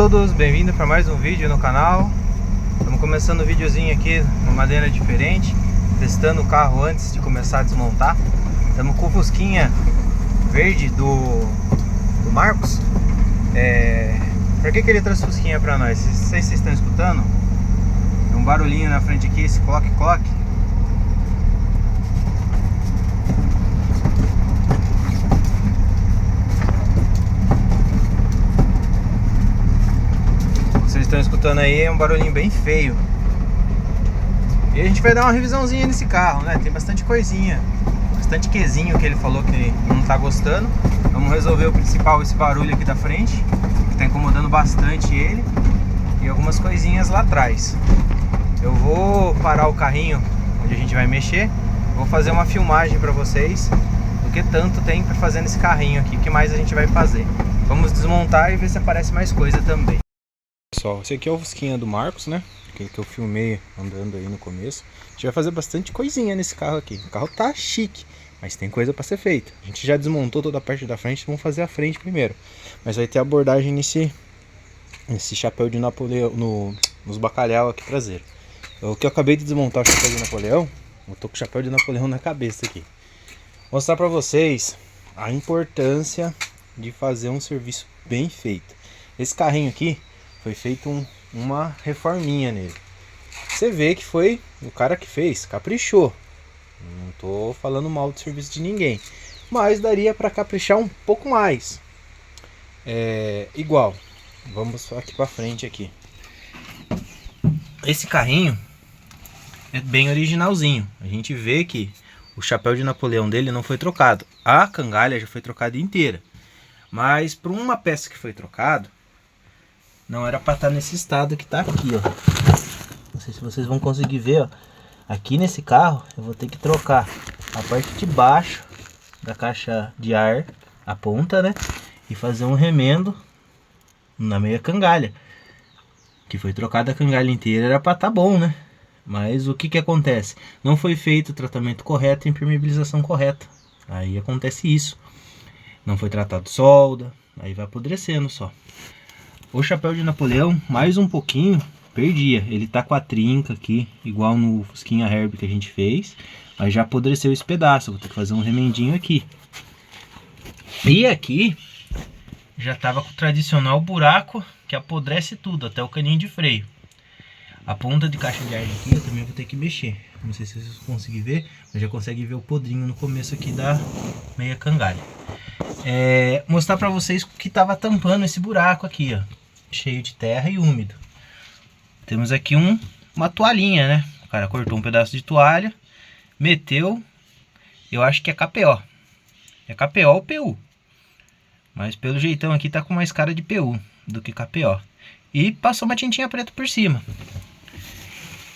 Todos, bem-vindos para mais um vídeo no canal. Estamos começando um videozinho aqui, uma maneira diferente, testando o carro antes de começar a desmontar. Estamos com o Fusquinha verde do Marcos. Por que ele trouxe Fusquinha para nós? Não sei se vocês estão escutando. Tem um barulhinho na frente aqui, esse clock. Vocês estão escutando aí, é um barulhinho bem feio. E a gente vai dar uma revisãozinha nesse carro, né? Tem bastante coisinha, bastante quesinho que ele falou que não tá gostando. Vamos resolver o principal, esse barulho aqui da frente, que tá incomodando bastante ele, e algumas coisinhas lá atrás. Eu vou parar o carrinho onde a gente vai mexer, vou fazer uma filmagem para vocês do que tanto tem para fazer nesse carrinho aqui, o que mais a gente vai fazer. Vamos desmontar e ver se aparece mais coisa também. Pessoal, esse aqui é o Fusquinha do Marcos, né? Aquele que eu filmei andando aí no começo. A gente vai fazer bastante coisinha nesse carro aqui. O carro tá chique, mas tem coisa para ser feita. A gente já desmontou toda a parte da frente, vamos fazer a frente primeiro. Mas vai ter abordagem nesse chapéu de Napoleão, nos bacalhau aqui traseiro. O que eu acabei de desmontar o chapéu de Napoleão, eu tô com o chapéu de Napoleão na cabeça aqui. Vou mostrar para vocês a importância de fazer um serviço bem feito. Esse carrinho aqui foi feito uma reforminha nele. Você vê que foi o cara que fez, caprichou. Não tô falando mal do serviço de ninguém, mas daria para caprichar um pouco mais. Igual, vamos aqui para frente aqui. Esse carrinho é bem originalzinho. A gente vê que o chapéu de Napoleão dele não foi trocado. A cangalha já foi trocada inteira. Mas por uma peça que foi trocado, não era para estar nesse estado que tá aqui, ó. Não sei se vocês vão conseguir ver, ó. Aqui nesse carro eu vou ter que trocar a parte de baixo da caixa de ar, a ponta, né? E fazer um remendo na meia cangalha. Que foi trocada a cangalha inteira, era para tá bom, né? Mas o que acontece? Não foi feito o tratamento correto e impermeabilização correta. Aí acontece isso. Não foi tratado solda, aí vai apodrecendo só. O chapéu de Napoleão, mais um pouquinho, perdia. Ele tá com a trinca aqui, igual no Fusquinha Herbie que a gente fez. Mas já apodreceu esse pedaço, vou ter que fazer um remendinho aqui. E aqui, já tava com o tradicional buraco que apodrece tudo, até o caninho de freio. A ponta de caixa de ar aqui eu também vou ter que mexer. Não sei se vocês conseguem ver, mas já consegue ver o podrinho no começo aqui da meia cangalha. Mostrar pra vocês o que tava tampando esse buraco aqui, ó. Cheio de terra e úmido. Temos aqui uma toalhinha, né? O cara cortou um pedaço de toalha, meteu, eu acho que é KPO. É KPO ou PU. Mas pelo jeitão aqui tá com mais cara de PU do que KPO. E passou uma tintinha preta por cima.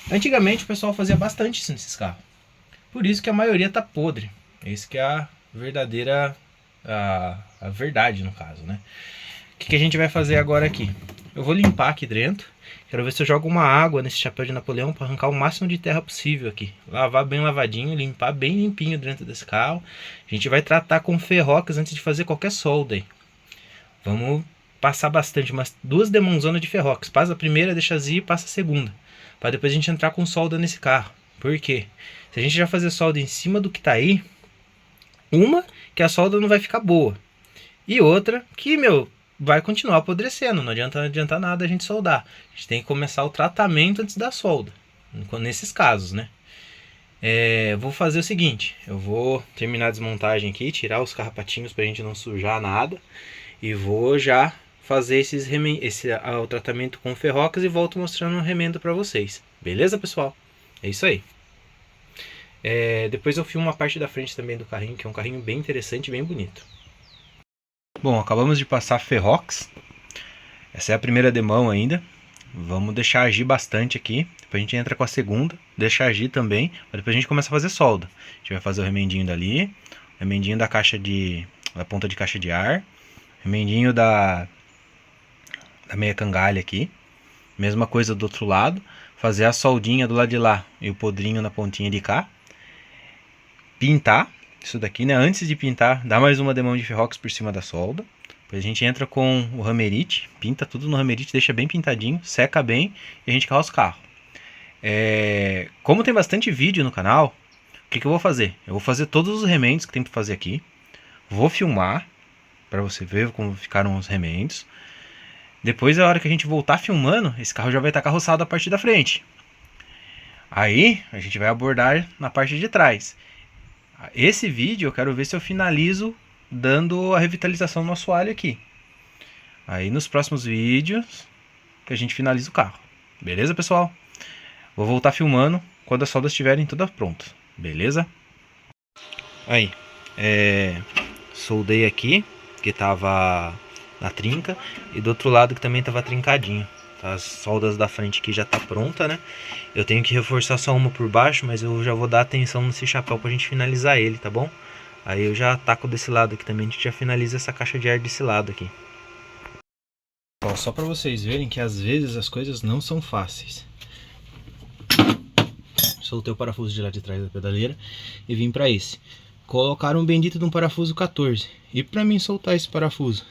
Antigamente o pessoal fazia bastante isso nesses carros. Por isso que a maioria tá podre. Esse que é a verdadeira... a verdade no caso, né? O que a gente vai fazer agora aqui? Eu vou limpar aqui dentro. Quero ver se eu jogo uma água nesse chapéu de Napoleão para arrancar o máximo de terra possível aqui. Lavar bem lavadinho, limpar bem limpinho dentro desse carro. A gente vai tratar com ferrocas antes de fazer qualquer solda aí. Vamos passar bastante, umas 2 demonzonas de ferrocas. Passa a primeira, deixa azia e passa a segunda. Para depois a gente entrar com solda nesse carro. Por quê? Se a gente já fazer solda em cima do que tá aí, uma, que a solda não vai ficar boa. E outra, que, vai continuar apodrecendo. Não adianta nada a gente soldar. A gente tem que começar o tratamento antes da solda. Nesses casos, né? Vou fazer o seguinte. Eu vou terminar a desmontagem aqui, tirar os carrapatinhos pra gente não sujar nada. E vou já fazer o tratamento com ferrocas e volto mostrando o remendo pra vocês. Beleza, pessoal? É isso aí. Depois eu filmo uma parte da frente também do carrinho, que é um carrinho bem interessante e bem bonito. Bom, acabamos de passar Ferrox. Essa é a primeira demão ainda. Vamos deixar agir bastante aqui. Depois a gente entra com a segunda. Deixa agir também. Depois a gente começa a fazer solda. A gente vai fazer o remendinho dali. O remendinho da ponta de caixa de ar. Remendinho da meia cangalha aqui. Mesma coisa do outro lado. Fazer a soldinha do lado de lá e o podrinho na pontinha de cá. Pintar isso daqui, né? Antes de pintar, dá mais uma demão de ferrox por cima da solda. Depois a gente entra com o Hammerite, pinta tudo no Hammerite, deixa bem pintadinho, seca bem e a gente carroça o carro. Como tem bastante vídeo no canal, o que eu vou fazer? Eu vou fazer todos os remendos que tem para fazer aqui. Vou filmar para você ver como ficaram os remendos. Depois, a hora que a gente voltar filmando, esse carro já vai estar carroçado a partir da frente. Aí a gente vai abordar na parte de trás. Esse vídeo eu quero ver se eu finalizo dando a revitalização no assoalho aqui. Aí nos próximos vídeos que a gente finaliza o carro. Beleza, pessoal? Vou voltar filmando quando as soldas estiverem todas prontas. Beleza? Aí, soldei aqui, que tava na trinca, e do outro lado que também tava trincadinho. As soldas da frente aqui já tá pronta, né? Eu tenho que reforçar só uma por baixo, mas eu já vou dar atenção nesse chapéu pra gente finalizar ele, tá bom? Aí eu já taco desse lado aqui também, a gente já finaliza essa caixa de ar desse lado aqui. Só pra vocês verem que às vezes as coisas não são fáceis. Soltei o parafuso de lá de trás da pedaleira e vim pra esse. Colocaram um bendito de um parafuso 14. E pra mim soltar esse parafuso,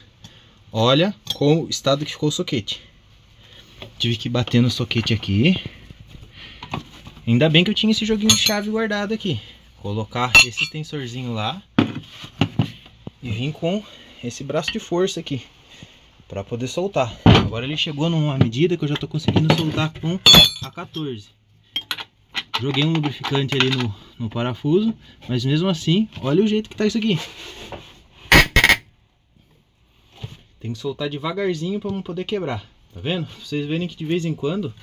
olha com o estado que ficou o soquete. Tive que bater no soquete aqui. Ainda bem que eu tinha esse joguinho de chave guardado aqui. Colocar esse extensorzinho lá e vim com esse braço de força aqui para poder soltar. Agora ele chegou numa medida que eu já tô conseguindo soltar com a 14. Joguei um lubrificante ali no parafuso, mas mesmo assim, olha o jeito que tá isso aqui. Tem que soltar devagarzinho para não poder quebrar. Tá vendo? Pra vocês verem que de vez em quando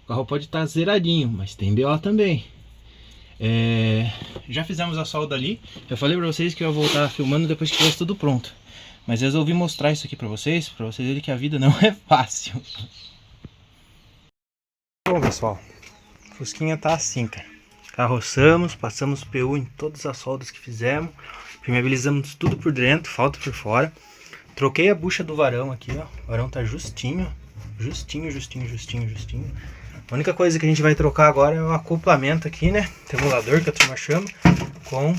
o carro pode estar zeradinho, mas tem BO também. Já fizemos a solda ali. Eu falei pra vocês que eu ia voltar filmando depois que tivesse tudo pronto. Mas resolvi mostrar isso aqui pra vocês verem que a vida não é fácil. Bom, pessoal, a Fusquinha tá assim, cara. Carroçamos, passamos PU em todas as soldas que fizemos. Permeabilizamos tudo por dentro, falta por fora. Troquei a bucha do varão aqui, ó. O varão tá justinho. Justinho. A única coisa que a gente vai trocar agora é o acoplamento aqui, né? Regulador, que a turma chama. Com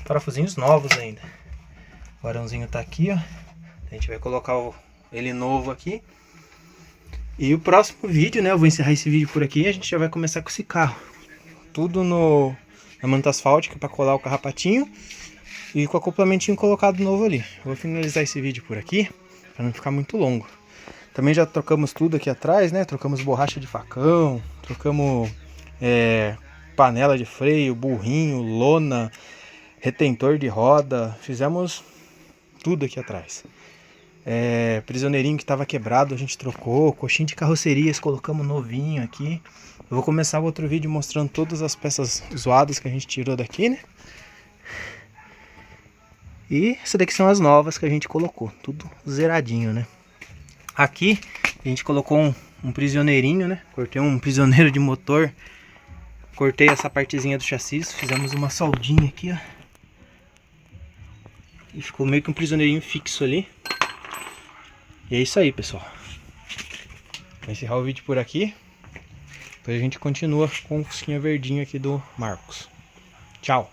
parafusinhos novos ainda. O varãozinho tá aqui, ó. A gente vai colocar ele novo aqui. E o próximo vídeo, né? Eu vou encerrar esse vídeo por aqui e a gente já vai começar com esse carro. Tudo na manta asfáltica para colar o carrapatinho. E com o acoplamentinho colocado novo ali. Eu vou finalizar esse vídeo por aqui, para não ficar muito longo. Também já trocamos tudo aqui atrás, né? Trocamos borracha de facão, trocamos panela de freio, burrinho, lona, retentor de roda. Fizemos tudo aqui atrás. Prisioneirinho que estava quebrado a gente trocou, coxinha de carrocerias colocamos novinho aqui. Eu vou começar o outro vídeo mostrando todas as peças zoadas que a gente tirou daqui, né? E essa daqui são as novas que a gente colocou, tudo zeradinho, né? Aqui a gente colocou um prisioneirinho, né? Cortei um prisioneiro de motor, cortei essa partezinha do chassi, fizemos uma soldinha aqui, ó. E ficou meio que um prisioneirinho fixo ali. E é isso aí, pessoal. Vou encerrar o vídeo por aqui. Depois a gente continua com o Fusquinha verdinho aqui do Marcos. Tchau!